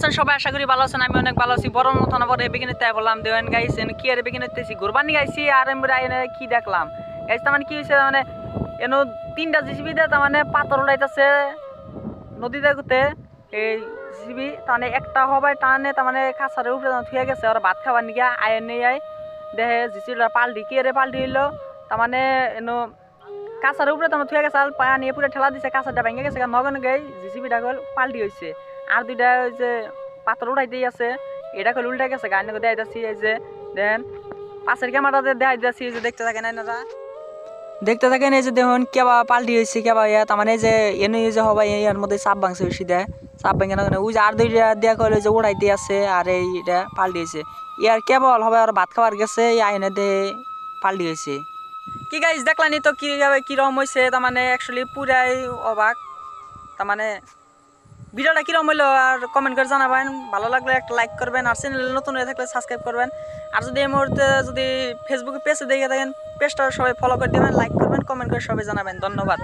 আছেন সবাই? আশা করি ভালো আছেন। আমি অনেক ভালো আছি। বড় মতন আবার এবিকে তাই বললাম দেবেন গাইস কি আর এবিকে নিতেছি ঘুরবানি গাইছি আর আমি কি দেখলাম গাইস তার মানে কি হয়েছে মানে এনো 3টা জিসিবি দিয়ে তার মানে পাথর উড়াইতেছে নদীতে ঘুরতে এই জিসিবি তার মানে একটা হবাই টানে তার মানে কাছারের উপরে থুয়ে গেছে ওরা ভাত খাবার নিয়ে আয় নেই আয় দেখে জিসিবিটা পাল্টি কি রে পাল্টি হইলো তার মানে এনো কাছারের উপরে তোমার থুয়ে গেছে পানি পুরো ঠেলা দিছে কাছারটা ভেঙে গেছে নগন গাই জিসিবিটা কল পাল্টি হয়েছে আর দুইটা ওই যে পাথর উঠাইতেই আছে এটা কল উল্টে গেছে গাড়ি দেখাই যাচ্ছি এই যে দেন পাশের ক্যামেরাতে দেখাই যাচ্ছি এই যে দেখতে থাকেন এনারা দেখতে থাকেন এই যে দেখুন কেবা পাল্টি হয়েছে কেবা ইয়া তার মানে যে এনে যে হবাই এর মধ্যে চাপ ভাঙছে বেশি দেয় চাপ ভেঙে না ওই যে আর দুইটা দেয়া কলে যে উড়াইতে আছে আর এইটা পাল্টি হয়েছে ইয়ার কেবল হবে আর ভাত খাবার গেছে আইনে দে পাল্টি হয়েছে কি গাইস দেখলানি তো কিরকম হয়েছে তার মানে অ্যাকচুয়ালি পুরাই অবাক তার মানে ভিডিওটা কিরকম হইলো আর কমেন্ট করে জানাবেন ভালো লাগলে একটা লাইক করবেন আর চ্যানেল নতুন হয়ে থাকলে সাবস্ক্রাইব করবেন আর যদি এই মুহূর্তে যদি ফেসবুকে পেজে দেখে থাকেন পেজটা সবাই ফলো করে দেবেন লাইক করবেন কমেন্ট করে সবাই জানাবেন ধন্যবাদ।